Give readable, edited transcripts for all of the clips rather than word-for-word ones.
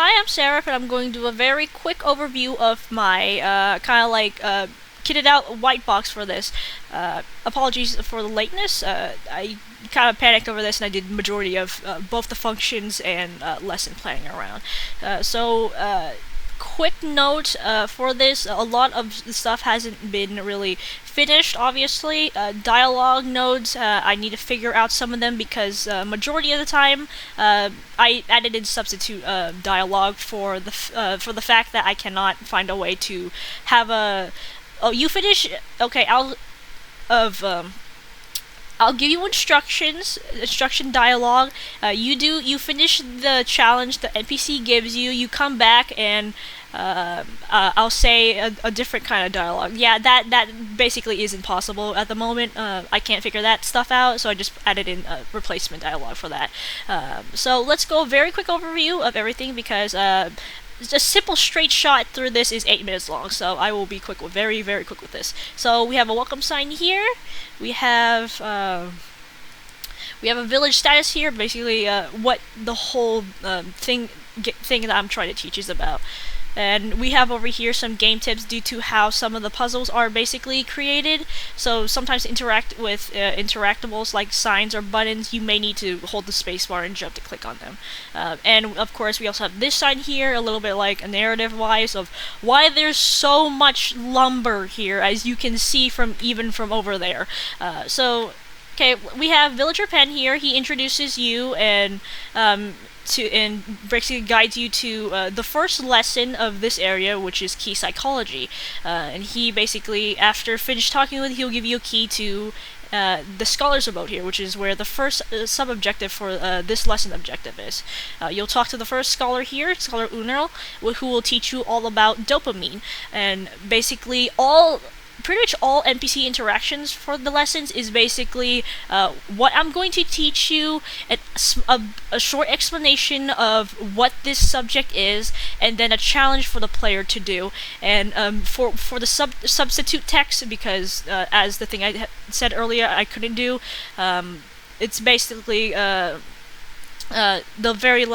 Hi, I'm Serif, and I'm going to do a very quick overview of my kitted out Whitebox for this. Apologies for the lateness. I kind of panicked over this, and I did majority of both the functions and lesson planning around. Quick note for this: a lot of the stuff hasn't been really finished. Obviously, dialogue nodes. I need to figure out some of them because majority of the time, I added in substitute dialogue for the fact that I cannot find a way to have a. Oh, you finish? Okay, of I'll give you instruction dialogue. You finish the challenge the NPC gives you. You come back and I'll say a different kind of dialogue. Yeah, that basically is impossible at the moment. I can't figure that stuff out, so I just added in a replacement dialogue for that. So let's go very quick overview of everything because a simple straight shot through this is 8 minutes long, so I will be very quick with this. So we have a welcome sign here. We have a village status here. Basically, what the whole thing that I'm trying to teach is about. And we have over here some game tips due to how some of the puzzles are basically created. So sometimes interact with interactables like signs or buttons, you may need to hold the spacebar and jump to click on them. And of course we also have this sign here, a little bit like a narrative wise of why there's so much lumber here, as you can see even from over there. Okay, we have Villager Pen here. He introduces you and basically guides you to the first lesson of this area, which is key psychology. And he basically, after finished talking with you, he'll give you a key to the Scholar's Abode here, which is where the first sub-objective for this lesson objective is. You'll talk to the first scholar here, Scholar Unel, who will teach you all about dopamine. And basically pretty much all NPC interactions for the lessons is basically what I'm going to teach you, a short explanation of what this subject is, and then a challenge for the player to do. And for the substitute text, because as the thing I said earlier I couldn't do, it's basically the very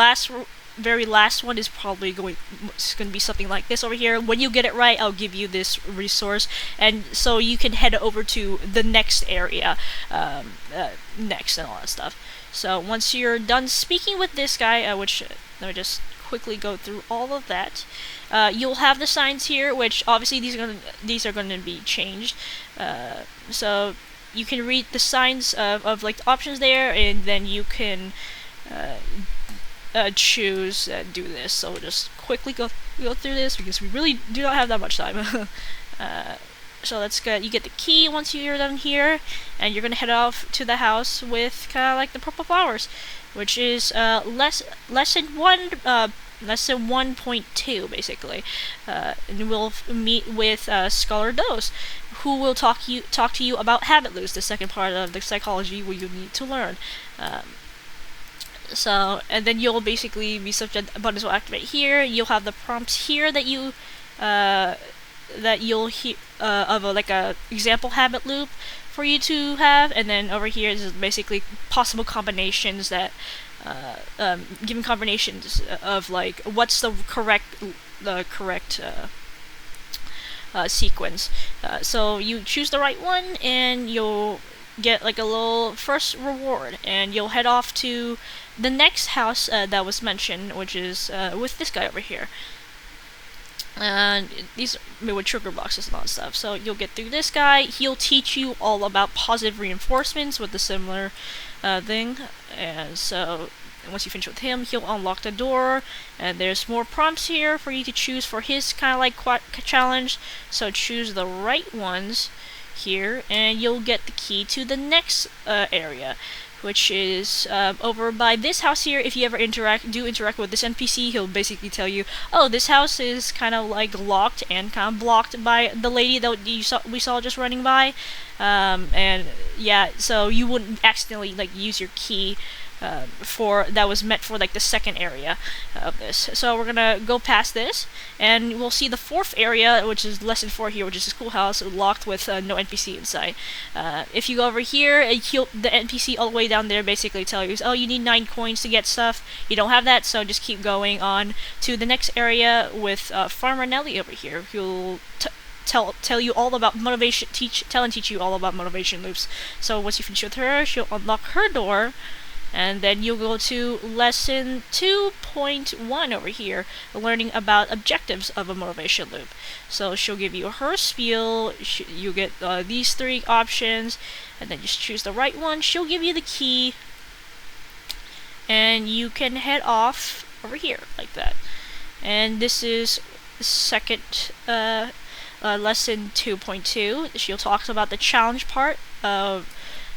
last one is probably going to be something like this over here. When you get it right, I'll give you this resource, and so you can head over to the next area next and all that stuff. So once you're done speaking with this guy, which let me just quickly go through all of that, you'll have the signs here, which obviously these are going to be changed. So you can read the signs of like the options there, and then you can choose do this. So we'll just quickly go through this because we really do not have that much time. So let's go. You get the key once you're done here, and you're gonna head off to the house with kind of like the purple flowers, which is lesson 1.2 basically. And we'll meet with Scholar Dose, who will talk to you about habit loops, the second part of the psychology where you need to learn. And then you'll basically be subject buttons will activate here. You'll have the prompts here that you'll of a example habit loop for you to have, and then over here is basically possible combinations that given combinations of like what's the correct sequence. So you choose the right one, and you'll get like a little first reward, and you'll head off to the next house that was mentioned, which is with this guy over here. And these are with trigger boxes and all that stuff. So you'll get through this guy. He'll teach you all about positive reinforcements with the similar thing. And so once you finish with him, he'll unlock the door. And there's more prompts here for you to choose for his kind of like challenge. So choose the right ones here, and you'll get the key to the next area, which is over by this house here. If you ever interact with this NPC, he'll basically tell you, oh, this house is kind of like locked and kind of blocked by the lady that we saw just running by, and yeah, so you wouldn't accidentally like use your key that was meant for like the second area of this. So we're gonna go past this, and we'll see the fourth area, which is lesson 4 here, which is a schoolhouse locked with no NPC inside. If you go over here, the NPC all the way down there basically tell you, oh, you need 9 coins to get stuff. You don't have that, so just keep going on to the next area with Farmer Nelly over here, who'll tell you all about motivation, teach you all about motivation loops. So once you finish with her, she'll unlock her door, and then you'll go to lesson 2.1 over here, learning about objectives of a motivation loop. So she'll give you her spiel, you get these 3 options, and then just choose the right one. She'll give you the key, and you can head off over here like that. And this is the second lesson 2.2. She'll talk about the challenge part of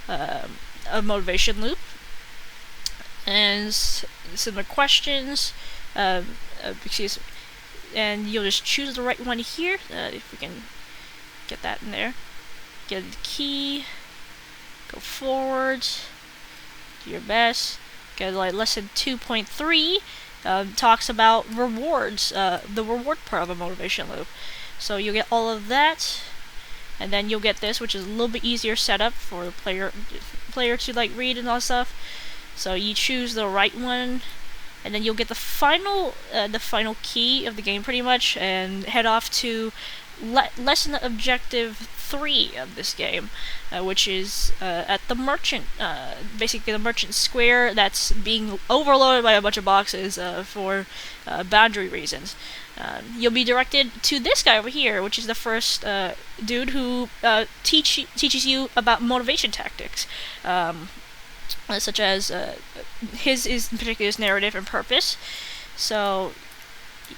a motivation loop, and similar questions. Excuse me. And you'll just choose the right one here. If we can get that in there. Get the key. Go forward. Do your best. Get like lesson 2.3. Talks about rewards. The reward part of a motivation loop. So you'll get all of that, and then you'll get this, which is a little bit easier setup for the player to like read and all that stuff. So you choose the right one, and then you'll get the final key of the game pretty much, and head off to lesson objective 3 of this game, which is at the merchant, basically the merchant square that's being overloaded by a bunch of boxes for boundary reasons. You'll be directed to this guy over here, which is the first dude who teaches you about motivation tactics. Such as his is in particular his narrative and purpose. So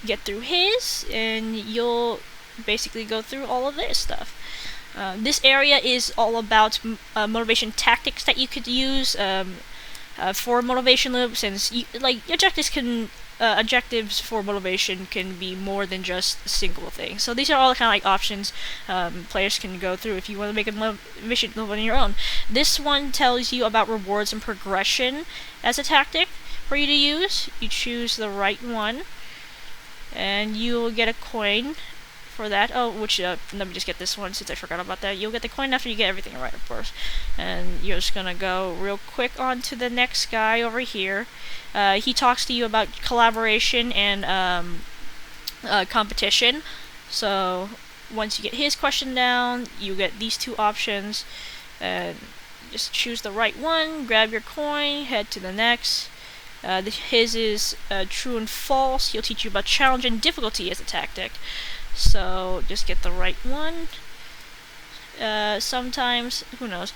get through his, and you'll basically go through all of this stuff. This area is all about motivation tactics that you could use for motivation loops, since objectives for motivation can be more than just a single thing. So these are all kind of like options players can go through if you want to make a motivation loop on your own. This one tells you about rewards and progression as a tactic for you to use. You choose the right one, and you'll get a coin for that. Let me just get this one since I forgot about that. You'll get the coin after you get everything right, of course. And you're just gonna go real quick on to the next guy over here. He talks to you about collaboration and competition. So once you get his question down, you get these 2 options, and just choose the right one, grab your coin, head to the next. His is true and false. He'll teach you about challenge and difficulty as a tactic. So just get the right one. Sometimes, who knows.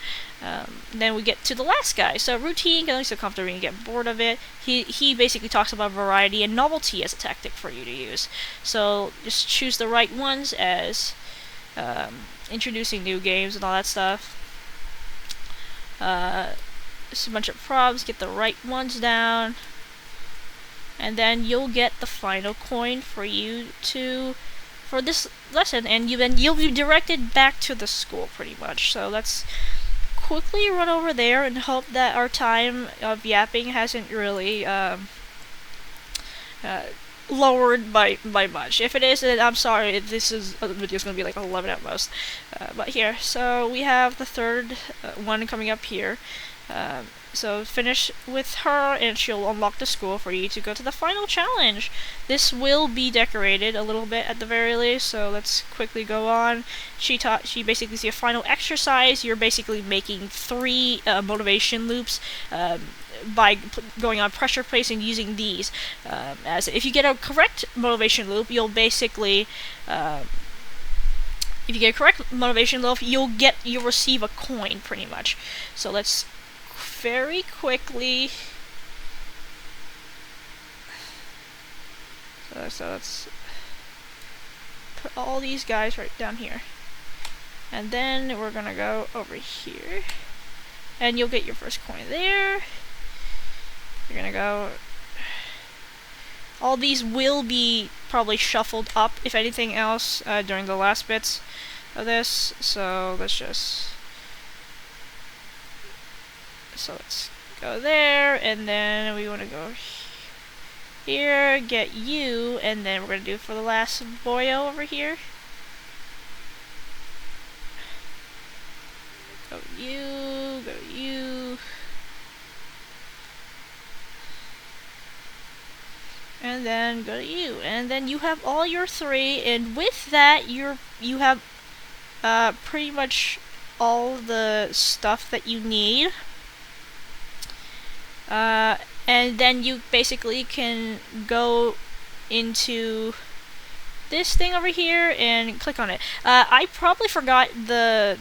Then we get to the last guy. So routine, getting so comfortable you get bored of it. He basically talks about variety and novelty as a tactic for you to use. So just choose the right ones as introducing new games and all that stuff. Just a bunch of props, get the right ones down, and then you'll get the final coin for this lesson, and you'll be directed back to the school pretty much. So let's quickly run over there and hope that our time of yapping hasn't really lowered by much. If it is, then I'm sorry. This video's gonna be like 11 at most. But here, so we have the third one coming up here. So finish with her, and she'll unlock the school for you to go to the final challenge. This will be decorated a little bit at the very least, so let's quickly go on. She basically sees a final exercise. You're basically making 3 motivation loops by going on pressure plates and using these. As if you get a correct motivation loop, you'll basically if you get a correct motivation loop, you'll receive a coin pretty much. So let's very quickly. So let's put all these guys right down here, and then we're gonna go over here, and you'll get your first coin there. You're gonna go. All these will be probably shuffled up, if anything else, during the last bits of this. So let's go there, and then we want to go here, get you, and then we're going to do it for the last boyo over here. Go you, go you. And then go to you, and then you have all your 3, and with that you have pretty much all the stuff that you need. And then you basically can go into this thing over here and click on it. I probably forgot the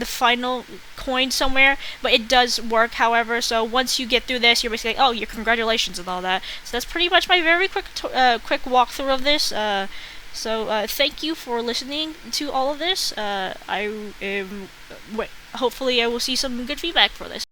final coin somewhere, but it does work, however. So once you get through this, you're basically like, oh, your congratulations and all that. So that's pretty much my very quick walkthrough of this. So thank you for listening to all of this. Hopefully I will see some good feedback for this.